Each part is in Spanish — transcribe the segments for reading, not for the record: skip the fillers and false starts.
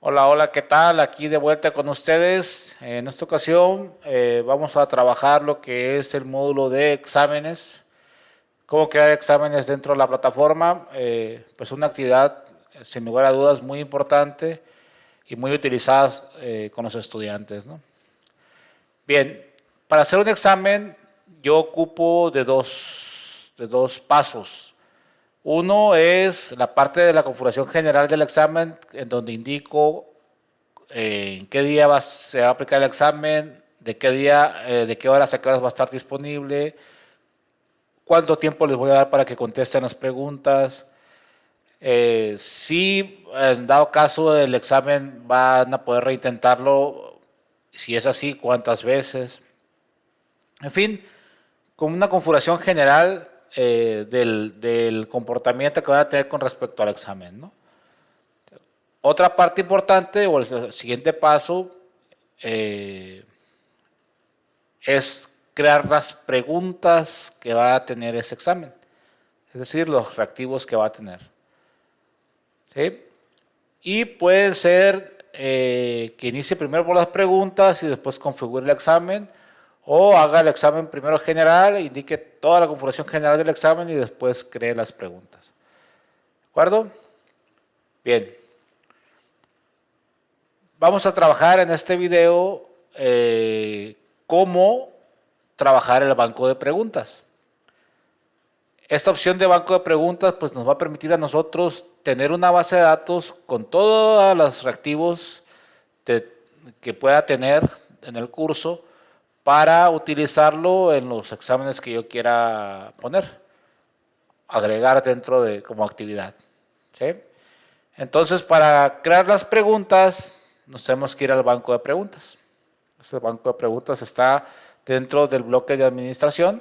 Hola, hola, ¿qué tal? Aquí de vuelta con ustedes. En esta ocasión vamos a trabajar lo que es el módulo de exámenes. Cómo crear exámenes dentro de la plataforma. Pues una actividad, sin lugar a dudas, muy importante y muy utilizada con los estudiantes, ¿no? Bien, para hacer un examen yo ocupo de dos pasos. Uno es la parte de la configuración general del examen, en donde indico en qué día se va a aplicar el examen, de qué día, de qué horas a qué horas va a estar disponible, cuánto tiempo les voy a dar para que contesten las preguntas, si en dado caso del examen van a poder reintentarlo, si es así, cuántas veces, en fin, con una configuración general del comportamiento que van a tener con respecto al examen, ¿no? Otra parte importante o el siguiente paso eh, es crear las preguntas que va a tener ese examen, es decir, los reactivos que va a tener. ¿Sí? Y puede ser que inicie primero por las preguntas y después configure el examen, o haga el examen primero general, indique toda la configuración general del examen y después cree las preguntas. ¿De acuerdo? Bien. Vamos a trabajar en este video cómo trabajar el banco de preguntas. Esta opción de banco de preguntas pues nos va a permitir a nosotros tener una base de datos con todos los reactivos que pueda tener en el curso para utilizarlo en los exámenes que yo quiera poner, agregar dentro de como actividad. ¿Sí? Entonces, para crear las preguntas, nos tenemos que ir al banco de preguntas. Este banco de preguntas está dentro del bloque de administración.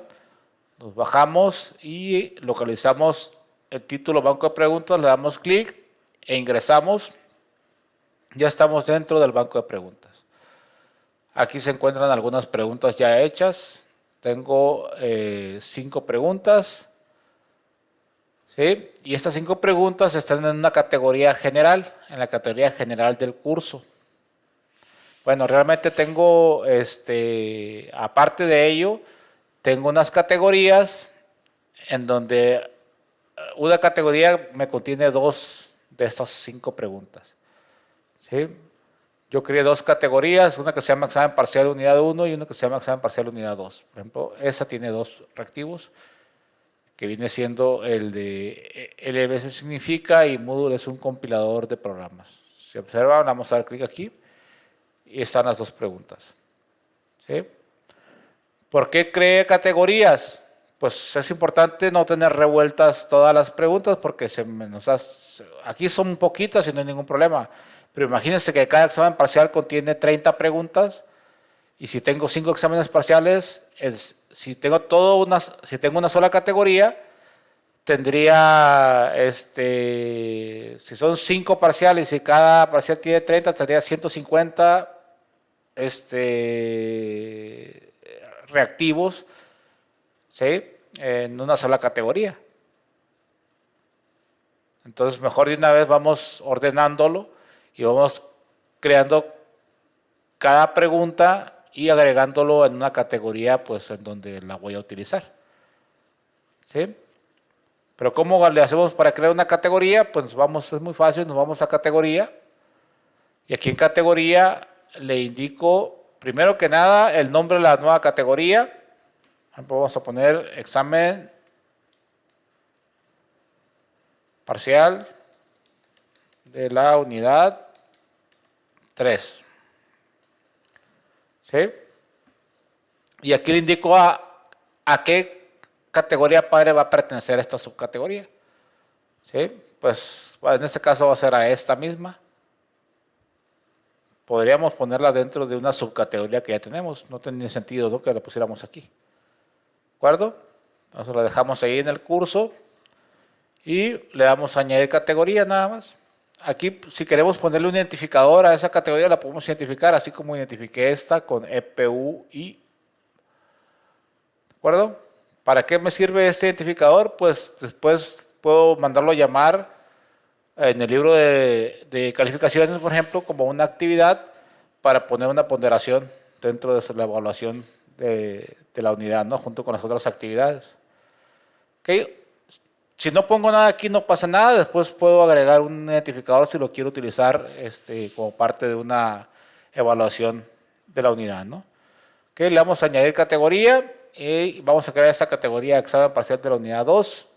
Nos bajamos y localizamos el título banco de preguntas, le damos clic e ingresamos. Ya estamos dentro del banco de preguntas. Aquí se encuentran algunas preguntas ya hechas. Tengo 5 preguntas. ¿Sí? Y estas 5 preguntas están en una categoría general, en la categoría general del curso. Bueno, realmente tengo, aparte de ello, tengo unas categorías en donde una categoría me contiene 2 de estas 5 preguntas. ¿Sí? Yo creé 2 categorías, una que se llama examen parcial unidad 1 y una que se llama examen parcial unidad 2. Por ejemplo, esa tiene 2 reactivos, que viene siendo el de LBS significa y Moodle es un compilador de programas. Si observan, vamos a dar clic aquí y están las 2 preguntas. ¿Sí? ¿Por qué creé categorías? Pues es importante no tener revueltas todas las preguntas porque aquí son poquitas y no hay ningún problema. Pero imagínense que cada examen parcial contiene 30 preguntas y si tengo 5 exámenes parciales, si tengo una sola categoría, tendría, si son 5 parciales y cada parcial tiene 30, tendría 150 reactivos, ¿sí? En una sola categoría. Entonces, mejor de una vez vamos ordenándolo y vamos creando cada pregunta y agregándolo en una categoría, pues, en donde la voy a utilizar. ¿Sí? Pero ¿cómo le hacemos para crear una categoría? Pues es muy fácil, nos vamos a categoría y aquí en categoría le indico, primero que nada, el nombre de la nueva categoría. Por ejemplo, vamos a poner examen parcial de la unidad 3. ¿Sí? Y aquí le indico a qué categoría padre va a pertenecer esta subcategoría. ¿Sí? Pues en este caso va a ser a esta misma. Podríamos ponerla dentro de una subcategoría que ya tenemos. No tiene sentido, ¿no?, que la pusiéramos aquí. ¿De acuerdo? Entonces la dejamos ahí en el curso y le damos a añadir categoría nada más. Aquí, si queremos ponerle un identificador a esa categoría, la podemos identificar, así como identifiqué esta con EPUI. ¿De acuerdo? ¿Para qué me sirve este identificador? Pues después puedo mandarlo a llamar en el libro de calificaciones, por ejemplo, como una actividad para poner una ponderación dentro de la evaluación de la unidad, ¿no? Junto con las otras actividades. ¿Okay? Si no pongo nada aquí no pasa nada, después puedo agregar un identificador si lo quiero utilizar como parte de una evaluación de la unidad, ¿no? Okay, le vamos a añadir categoría y vamos a crear esta categoría examen parcial de la unidad 2.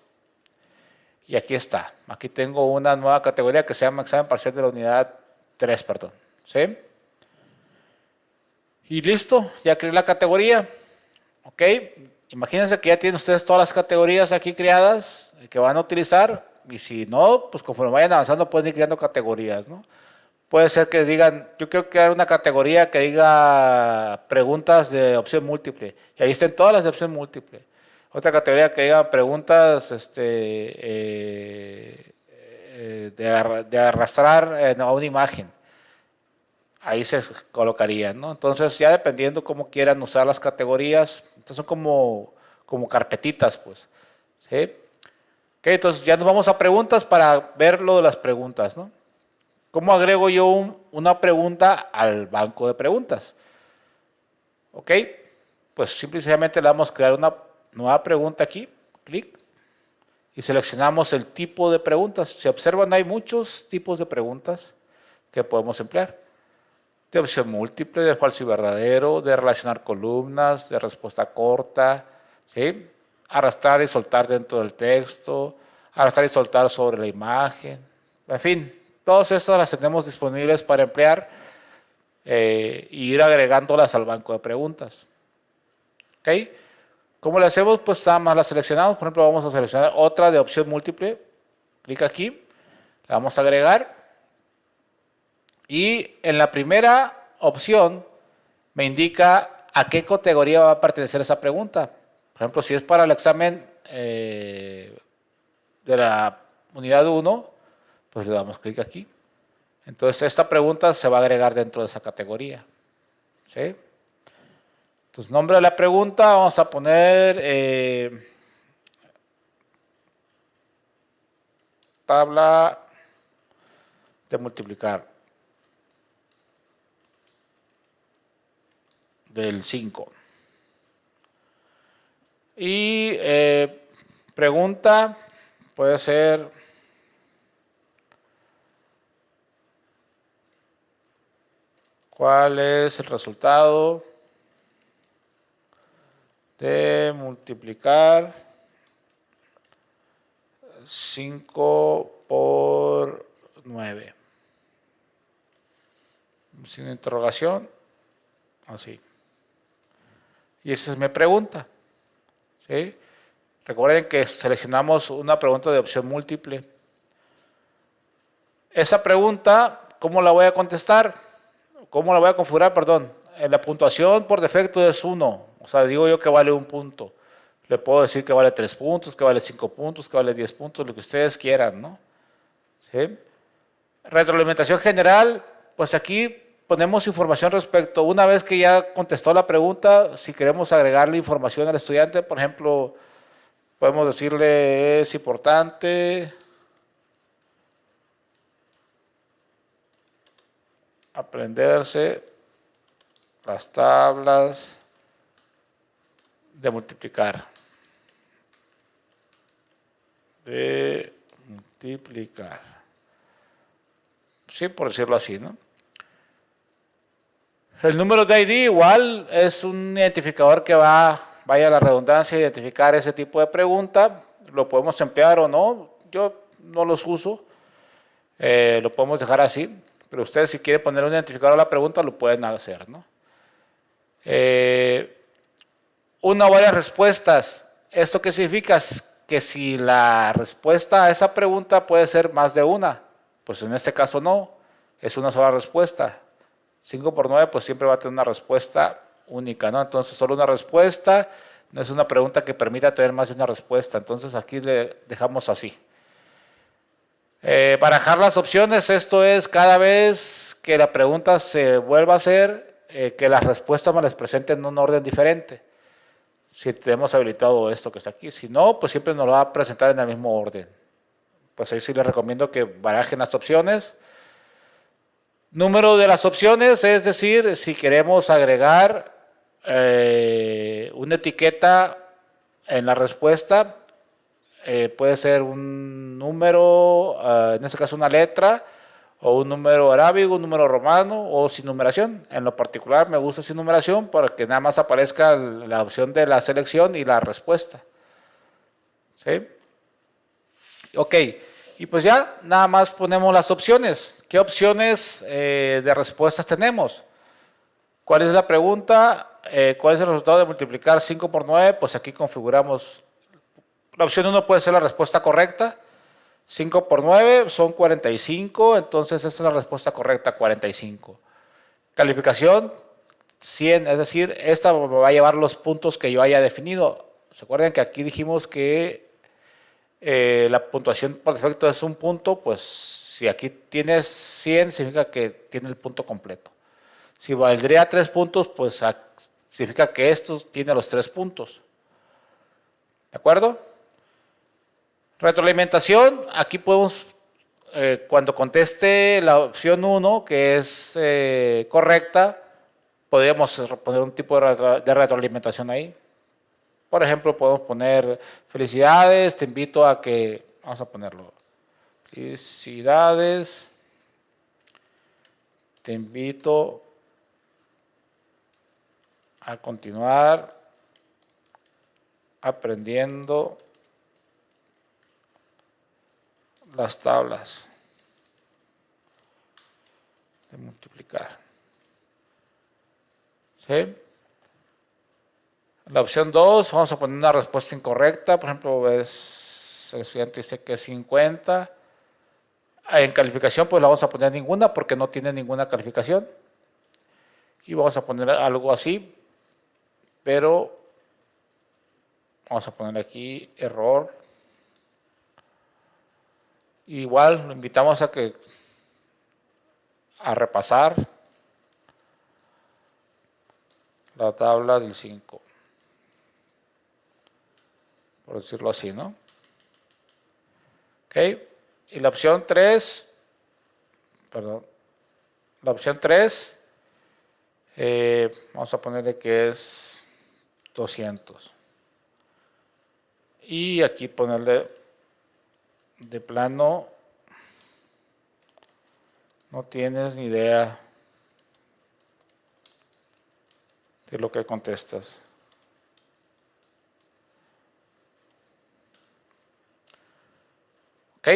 Y aquí está. Aquí tengo una nueva categoría que se llama examen parcial de la unidad 3, perdón. ¿Sí? Y listo, ya creé la categoría. Ok, imagínense que ya tienen ustedes todas las categorías aquí creadas que van a utilizar. Y si no, pues conforme vayan avanzando pueden ir creando categorías, ¿no? Puede ser que digan, yo quiero crear una categoría que diga preguntas de opción múltiple. Y ahí estén todas las de opción múltiple. Otra categoría que diga preguntas de arrastrar a una imagen. Ahí se colocarían, ¿no? Entonces, ya dependiendo cómo quieran usar las categorías, estas son como carpetitas, pues. ¿Sí? Ok, entonces ya nos vamos a preguntas para ver lo de las preguntas, ¿no? ¿Cómo agrego yo una pregunta al banco de preguntas? Ok, pues simplemente le vamos a crear una nueva pregunta aquí, clic, y seleccionamos el tipo de preguntas. Si observan, hay muchos tipos de preguntas que podemos emplear. De opción múltiple, de falso y verdadero, de relacionar columnas, de respuesta corta, ¿sí? Arrastrar y soltar dentro del texto, arrastrar y soltar sobre la imagen, en fin, todas estas las tenemos disponibles para emplear y ir agregándolas al banco de preguntas. ¿Ok? ¿Cómo le hacemos? Pues nada más la seleccionamos, por ejemplo vamos a seleccionar otra de opción múltiple, clic aquí, la vamos a agregar. Y en la primera opción me indica a qué categoría va a pertenecer esa pregunta. Por ejemplo, si es para el examen de la unidad 1, pues le damos clic aquí. Entonces esta pregunta se va a agregar dentro de esa categoría. ¿Sí? Entonces, nombre de la pregunta, vamos a poner tabla de multiplicar. Del 5. Y pregunta puede ser ¿cuál es el resultado de multiplicar 5 por 9? Sin interrogación, así. Y esa es mi pregunta. ¿Sí? Recuerden que seleccionamos una pregunta de opción múltiple. Esa pregunta, ¿cómo la voy a contestar? ¿Cómo la voy a configurar? Perdón. La puntuación por defecto es 1. O sea, digo yo que vale 1 punto. Le puedo decir que vale 3 puntos, que vale 5 puntos, que vale 10 puntos, lo que ustedes quieran, ¿no? ¿Sí? Retroalimentación general, pues aquí ponemos información respecto, una vez que ya contestó la pregunta, si queremos agregarle información al estudiante, por ejemplo, podemos decirle es importante aprenderse las tablas de multiplicar. De multiplicar. Sí, por decirlo así, ¿no? El número de ID igual es un identificador que vaya a la redundancia, a identificar ese tipo de pregunta. Lo podemos emplear o no. Yo no los uso. Lo podemos dejar así. Pero ustedes si quieren poner un identificador a la pregunta lo pueden hacer, ¿no? Una o varias respuestas. ¿Esto qué significa? Que si la respuesta a esa pregunta puede ser más de una. Pues en este caso no. Es una sola respuesta. 5 por 9 pues siempre va a tener una respuesta única, ¿no? Entonces solo una respuesta, no es una pregunta que permita tener más de una respuesta, entonces aquí le dejamos así. Barajar las opciones, esto es cada vez que la pregunta se vuelva a hacer, que las respuestas me las presenten en un orden diferente. Si tenemos habilitado esto que está aquí, si no, pues siempre nos lo va a presentar en el mismo orden. pues ahí sí les recomiendo que barajen las opciones. Número de las opciones, es decir, si queremos agregar una etiqueta en la respuesta, puede ser un número, en este caso una letra, o un número arábigo, un número romano, o sin numeración. En lo particular me gusta sin numeración para que nada más aparezca la opción de la selección y la respuesta. ¿Sí? Ok, y pues ya nada más ponemos las opciones. ¿Qué opciones de respuestas tenemos? ¿Cuál es la pregunta? ¿Cuál es el resultado de multiplicar 5 por 9? Pues aquí configuramos. La opción 1 puede ser la respuesta correcta. 5 por 9 son 45, entonces esa es la respuesta correcta, 45. Calificación 100, es decir, esta me va a llevar los puntos que yo haya definido. ¿Se acuerdan que aquí dijimos que la puntuación por defecto es un punto? Pues si aquí tienes 100, significa que tiene el punto completo. Si valdría 3 puntos, pues significa que estos tiene los 3 puntos. ¿De acuerdo? Retroalimentación, aquí podemos, cuando conteste la opción 1, que es correcta, podríamos poner un tipo de retroalimentación ahí. Por ejemplo, podemos poner felicidades, te invito a que, vamos a ponerlo, felicidades, te invito a continuar aprendiendo las tablas de multiplicar. ¿Sí? La opción 2, vamos a poner una respuesta incorrecta. Por ejemplo, el estudiante dice que es 50. En calificación, pues la vamos a poner ninguna porque no tiene ninguna calificación. Y vamos a poner algo así, pero vamos a poner aquí error. Igual lo invitamos a repasar la tabla del 5, por decirlo así, ¿no? Ok, y la opción 3, perdón, la opción 3, vamos a ponerle que es 200. Y aquí ponerle de plano, no tienes ni idea de lo que contestas. Ok.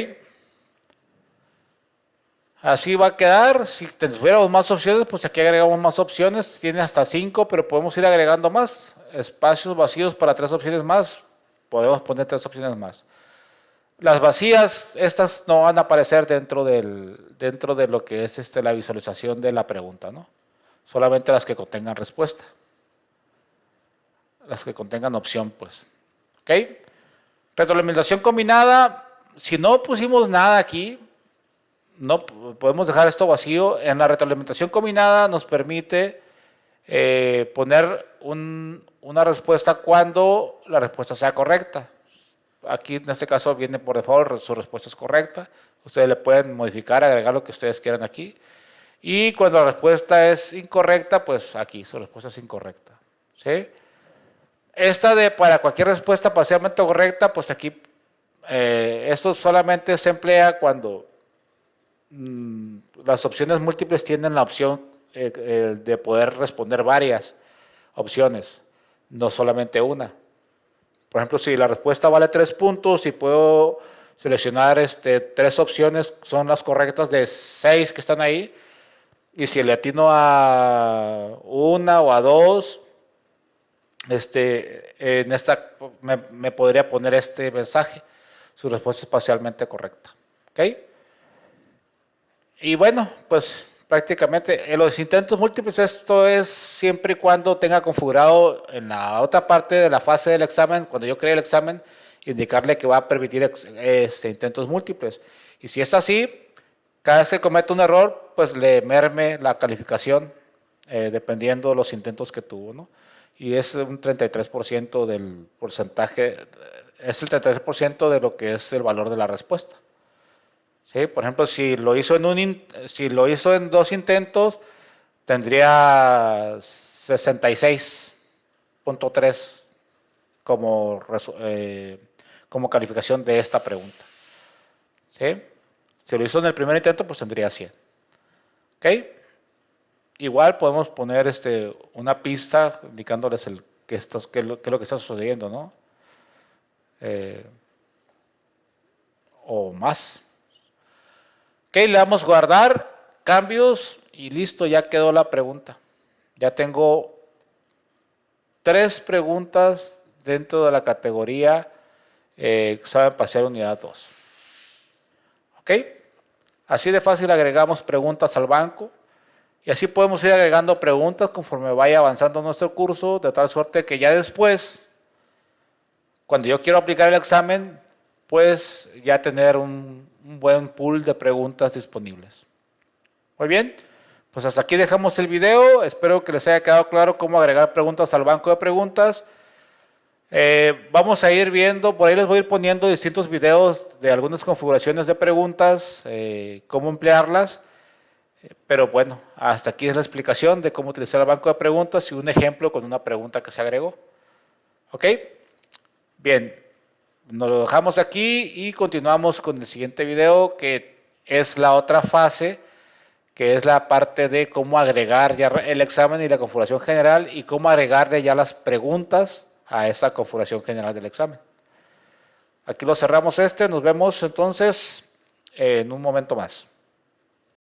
Así va a quedar. Si tuviéramos más opciones, pues aquí agregamos más opciones. Tiene hasta 5, pero podemos ir agregando más. Espacios vacíos para 3 opciones más. Podemos poner 3 opciones más. Las vacías, estas no van a aparecer dentro de lo que es la visualización de la pregunta, ¿no? Solamente las que contengan respuesta. Las que contengan opción, pues. ¿Ok? Retroalimentación combinada. Si no pusimos nada aquí, no podemos dejar esto vacío. En la retroalimentación combinada nos permite poner una respuesta cuando la respuesta sea correcta. Aquí en este caso viene por default, su respuesta es correcta. Ustedes le pueden modificar, agregar lo que ustedes quieran aquí. Y cuando la respuesta es incorrecta, pues aquí su respuesta es incorrecta. ¿Sí? Esta de para cualquier respuesta parcialmente correcta, pues aquí esto solamente se emplea cuando las opciones múltiples tienen la opción de poder responder varias opciones, no solamente una. Por ejemplo, si la respuesta vale 3 puntos y puedo seleccionar 3 opciones, son las correctas de 6 que están ahí, y si le atino a una o a dos, en esta me podría poner este mensaje: su respuesta es parcialmente correcta. ¿Ok? Y bueno, pues prácticamente en los intentos múltiples esto es siempre y cuando tenga configurado en la otra parte de la fase del examen, cuando yo cree el examen, indicarle que va a permitir intentos múltiples. Y si es así, cada vez que cometa un error, pues le merme la calificación dependiendo de los intentos que tuvo, ¿no? Y es un 33% del porcentaje, es el 33% de lo que es el valor de la respuesta. ¿Sí? Por ejemplo, si lo hizo en 2 intentos, tendría 66.3 como calificación de esta pregunta. ¿Sí? Si lo hizo en el primer intento, pues tendría 100. ¿Ok? Igual podemos poner una pista indicándoles qué es lo que está sucediendo, ¿no? O más. Ok, le damos guardar, cambios y listo, ya quedó la pregunta. Ya tengo 3 preguntas dentro de la categoría examen parcial unidad 2. Ok, así de fácil agregamos preguntas al banco y así podemos ir agregando preguntas conforme vaya avanzando nuestro curso, de tal suerte que ya después, cuando yo quiero aplicar el examen, pues ya tener un buen pool de preguntas disponibles. Muy bien, pues hasta aquí dejamos el video. Espero que les haya quedado claro cómo agregar preguntas al banco de preguntas. Vamos a ir viendo, por ahí les voy a ir poniendo distintos videos de algunas configuraciones de preguntas, cómo emplearlas. Pero bueno, hasta aquí es la explicación de cómo utilizar el banco de preguntas y un ejemplo con una pregunta que se agregó. ¿Ok? Bien, nos lo dejamos aquí y continuamos con el siguiente video, que es la otra fase, que es la parte de cómo agregar ya el examen y la configuración general y cómo agregarle ya las preguntas a esa configuración general del examen. Aquí lo cerramos nos vemos entonces en un momento más.